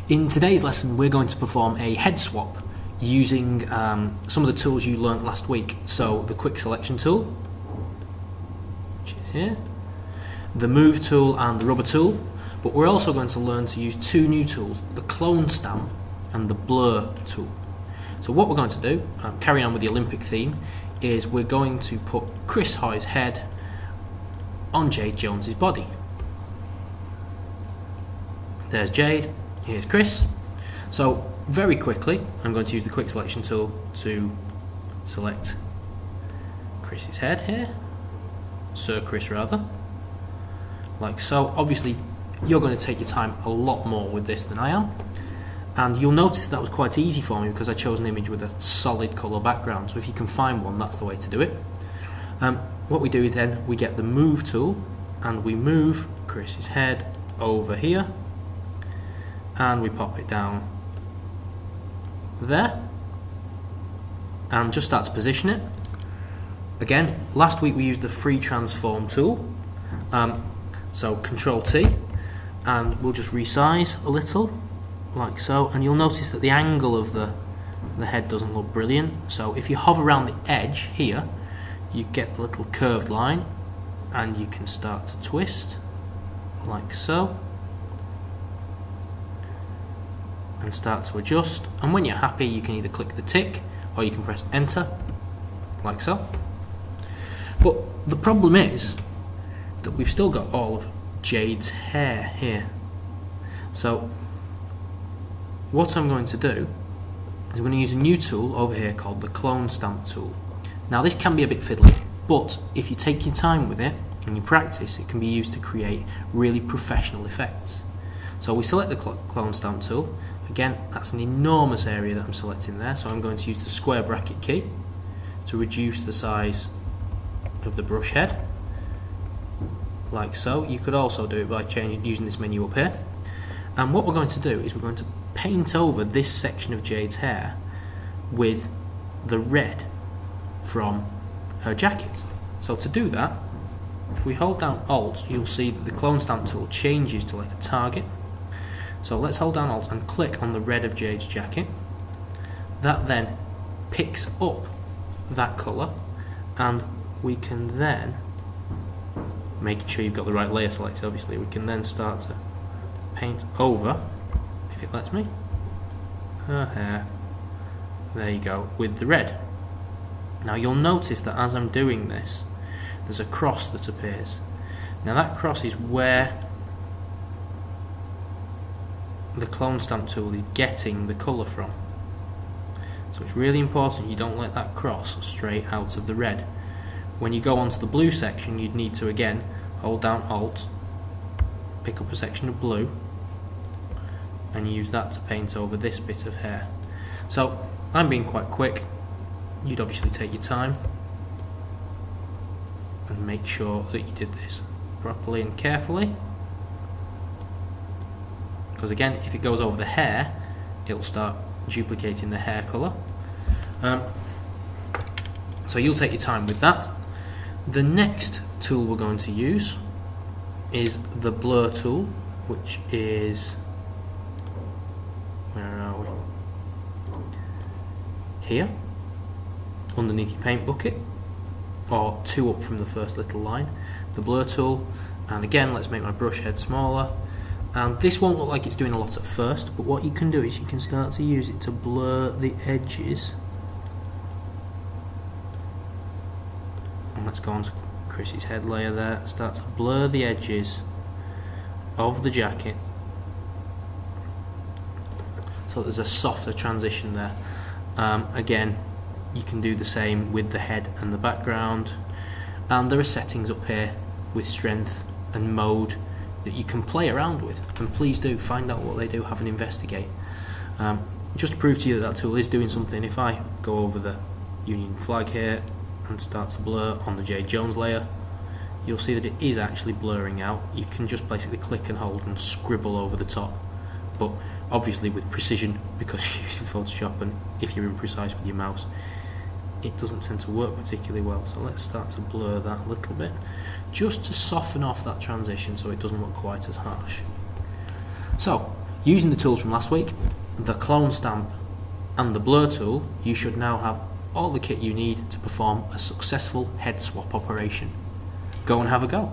In today's lesson we're going to perform a head swap using some of the tools you learnt last week. So the quick selection tool, which is here, the move tool and the rubber tool, but we're also going to learn to use two new tools, the clone stamp and the blur tool. So what we're going to do, carrying on with the Olympic theme, is we're going to put Chris Hoy's head on Jade Jones's body. There's Jade, here's Chris. So very quickly I'm going to use the quick selection tool to select Chris's head here, Sir Chris rather, like so. Obviously you're going to take your time a lot more with this than I am, and you'll notice that was quite easy for me because I chose an image with a solid colour background. So if you can find one, that's the way to do it. What we do is then we get the move tool and we move Chris's head over here and we pop it down there and just start to position it. Again, last week we used the free transform tool, so Control T, and we'll just resize a little like so, and you'll notice that the angle of the head doesn't look brilliant. So if you hover around the edge here, you get the little curved line and you can start to twist like so and start to adjust, and when you're happy you can either click the tick or you can press enter like so. But the problem is that we've still got all of Jade's hair here. So what I'm going to do is I'm going to use a new tool over here called the clone stamp tool. Now this can be a bit fiddly, but if you take your time with it and you practice, it can be used to create really professional effects. So we select the clone stamp tool. Again, that's an enormous area that I'm selecting there, so I'm going to use the square bracket key to reduce the size of the brush head like so. You could also do it by using this menu up here. And what we're going to do is we're going to paint over this section of Jade's hair with the red from her jacket. So to do that, if we hold down Alt, you'll see that the clone stamp tool changes to like a target. So let's hold down Alt and click on the red of Jade's jacket. That then picks up that colour, and we can then, making sure you've got the right layer selected obviously, we can then start to paint over, if it lets me, her hair, there you go, with the red. Now you'll notice that as I'm doing this, there's a cross that appears. Now that cross is where the clone stamp tool is getting the colour from. So it's really important you don't let that cross stray out of the red. When you go onto the blue section, you'd need to again hold down Alt, pick up a section of blue, and use that to paint over this bit of hair. So I'm being quite quick. You'd obviously take your time and make sure that you did this properly and carefully, because again, if it goes over the hair, it'll start duplicating the hair colour. So you'll take your time with that. The next tool we're going to use is the blur tool, which is, where are we? Here, underneath your paint bucket, or two up from the first little line, the blur tool. And again, let's make my brush head smaller. And this won't look like it's doing a lot at first, but what you can do is you can start to use it to blur the edges. And let's go on to Chris's head layer there, start to blur the edges of the jacket so there's a softer transition there. Again, you can do the same with the head and the background, and there are settings up here with strength and mode that you can play around with, and please do find out what they do, have an investigate. Just to prove to you that tool is doing something, if I go over the Union flag here and start to blur on the Jade Jones layer, you'll see that it is actually blurring out. You can just basically click and hold and scribble over the top, but obviously with precision, because you're using Photoshop, and if you're imprecise with your mouse, it doesn't tend to work particularly well. So let's start to blur that a little bit, just to soften off that transition so it doesn't look quite as harsh. So Using the tools from last week, the clone stamp and the blur tool, you should now have all the kit you need to perform a successful head swap operation. Go and have a go.